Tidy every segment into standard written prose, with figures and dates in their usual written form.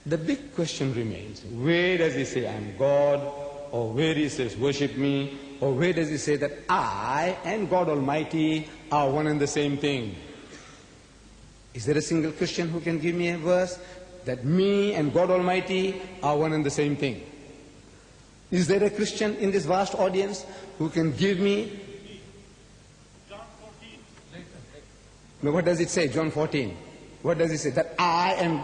The big question remains, where does he say I'm God, or where he says worship me, or where does he say that I and God Almighty are one and the same thing? Is there a single Christian who can give me a verse that me and God Almighty are one and the same thing? Is there a Christian in this vast audience who can give me? John 14. No, what does it say? John 14. What does it say? That I am... I am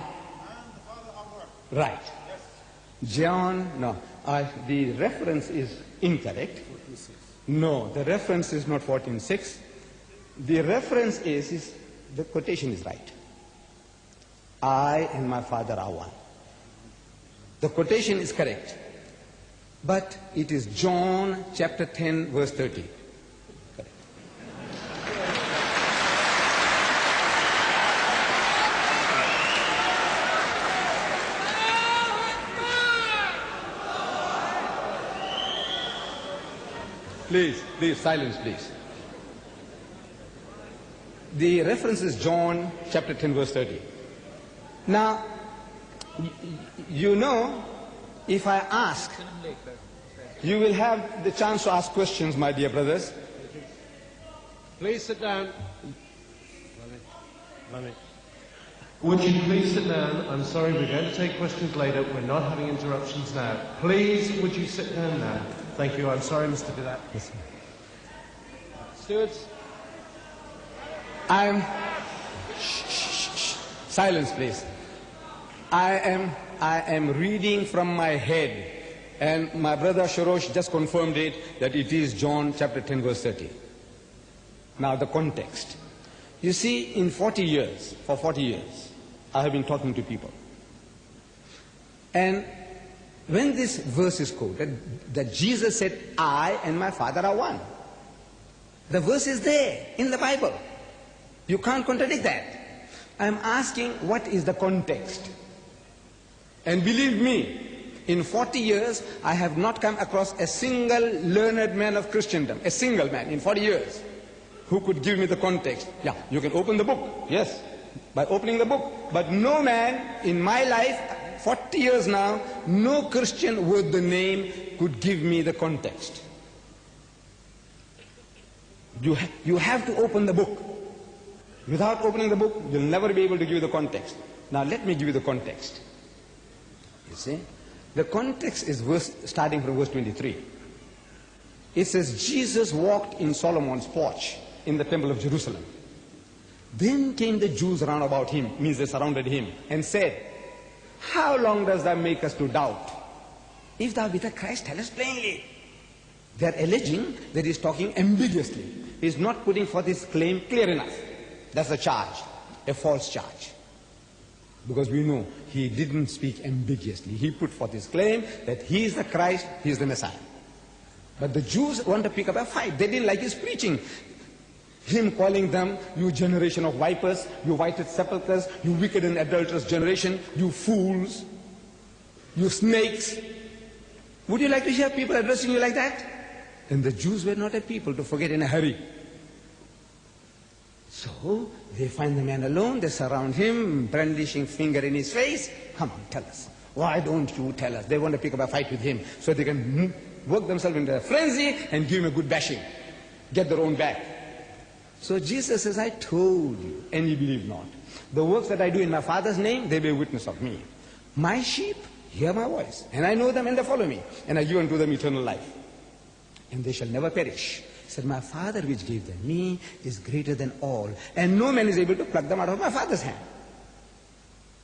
the Father of one. Right. Yes. John, no. The reference is incorrect. 14:6. No, the reference is not 14:6. The reference is the quotation is right. I and my Father are one. The quotation is correct. But it is John chapter 10 verse 30. Correct. Please, silence, please. The reference is John chapter 10 verse 30. Now, you know, if I ask, you will have the chance to ask questions, my dear brothers. Please sit down. Would you please sit down? I'm sorry, we're going to take questions later. We're not having interruptions now. Please, would you sit down now? Thank you. I'm sorry, Mr. Vidat. Yes. Stewards? Silence, please. I am reading from my head, and my brother Sharosh just confirmed it, that it is John chapter 10 verse 30. Now the context. You see, for 40 years, I have been talking to people. And when this verse is quoted, that Jesus said, I and my Father are one. The verse is there in the Bible. You can't contradict that. I'm asking, what is the context? And believe me, in 40 years, I have not come across a single learned man of Christendom, a single man in 40 years, who could give me the context. Yeah, you can open the book, yes, by opening the book. But no man in my life, 40 years now, no Christian worth the name could give me the context. You have to open the book. Without opening the book, you'll never be able to give you the context. Now let me give you the context. You see, the context is starting from verse 23. It says, Jesus walked in Solomon's porch in the temple of Jerusalem. Then came the Jews round about him, means they surrounded him, and said, how long does thou make us to doubt? If thou be the Christ, tell us plainly. They are alleging that he is talking ambiguously. He is not putting forth his claim clear enough. That's a charge, a false charge. Because we know he didn't speak ambiguously. He put forth his claim that he is the Christ, he is the Messiah. But the Jews want to pick up a fight. They didn't like his preaching. Him calling them, you generation of vipers, you whited sepulchres, you wicked and adulterous generation, you fools, you snakes. Would you like to hear people addressing you like that? And the Jews were not a people to forget in a hurry. So they find the man alone, they surround him, brandishing finger in his face. Come on, tell us. Why don't you tell us? They want to pick up a fight with him so they can work themselves into a frenzy and give him a good bashing. Get their own back. So Jesus says, I told you, and you believe not. The works that I do in my Father's name, they bear witness of me. My sheep hear my voice, and I know them and they follow me, and I give unto them eternal life. And they shall never perish. He said, my Father which gave them me is greater than all, and no man is able to pluck them out of my Father's hand.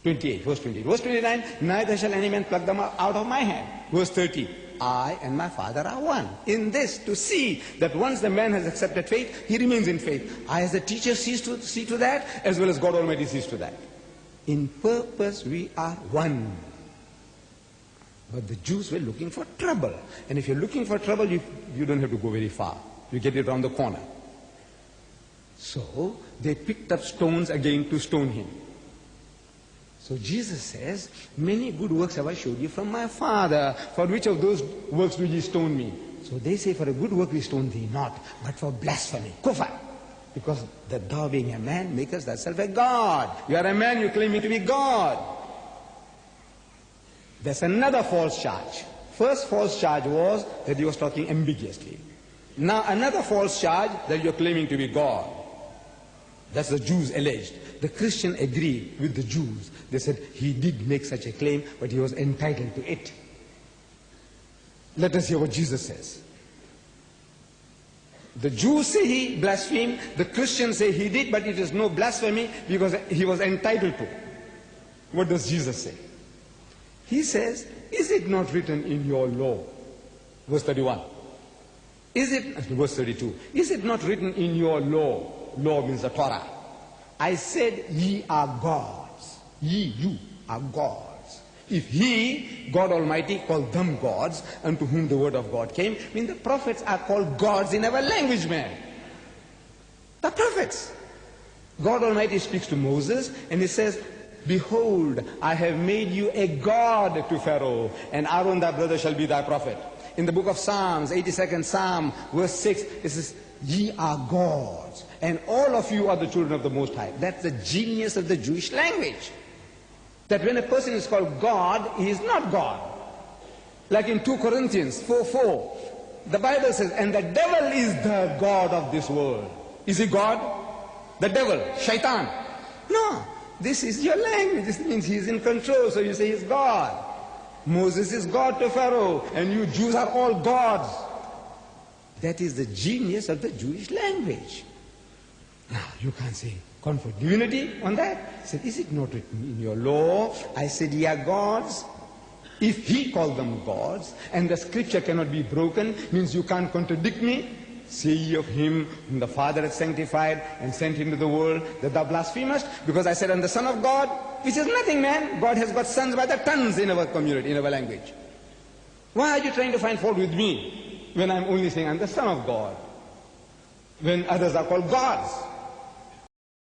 28, verse 28. Verse 29, neither shall any man pluck them out of my hand. Verse 30, I and my Father are one. In this, to see that once the man has accepted faith, he remains in faith. I as the teacher see to that, as well as God Almighty sees to that. In purpose we are one. But the Jews were looking for trouble. And if you're looking for trouble, you don't have to go very far. You get it around the corner. So they picked up stones again to stone him. So Jesus says, many good works have I showed you from my Father. For which of those works do ye stone me? So they say, for a good work we stone thee not, but for blasphemy, kufar. Because that thou being a man makest thyself a God. You are a man, you claim me to be God. That's another false charge. First false charge was that he was talking ambiguously. Now another false charge that you're claiming to be God. That's the Jews alleged. The Christians agreed with the Jews. They said he did make such a claim, but he was entitled to it. Let us hear what Jesus says. The Jews say he blasphemed, the Christians say he did, but it is no blasphemy because he was entitled to. What does Jesus say? He says, is it not written in your law? Verse 31. Verse 32. Is it not written in your law? Law means the Torah. I said ye are gods. You are gods. If he, God Almighty, called them gods, unto whom the word of God came, I mean the prophets are called gods in our language, man. The prophets. God Almighty speaks to Moses and he says, behold, I have made you a god to Pharaoh, and Aaron thy brother shall be thy prophet. In the book of Psalms, 82nd Psalm, verse 6, it says, ye are gods, and all of you are the children of the Most High. That's the genius of the Jewish language. That when a person is called God, he is not God. Like in 2 Corinthians 4:4, the Bible says, and the devil is the God of this world. Is he God? The devil, Shaitan. No, this is your language. This means he is in control, so you say he's God. Moses is God to Pharaoh, and you Jews are all gods. That is the genius of the Jewish language. Now, you can't say, confer divinity on that. He said, is it not written in your law? I said, ye are gods. If he called them gods, and the scripture cannot be broken, means you can't contradict me. Say ye of him whom the Father hath sanctified and sent into the world, that thou blasphemest, because I said, I'm the Son of God, which is nothing, man. God has got sons by the tons in our community, in our language. Why are you trying to find fault with me when I'm only saying I'm the Son of God, when others are called gods?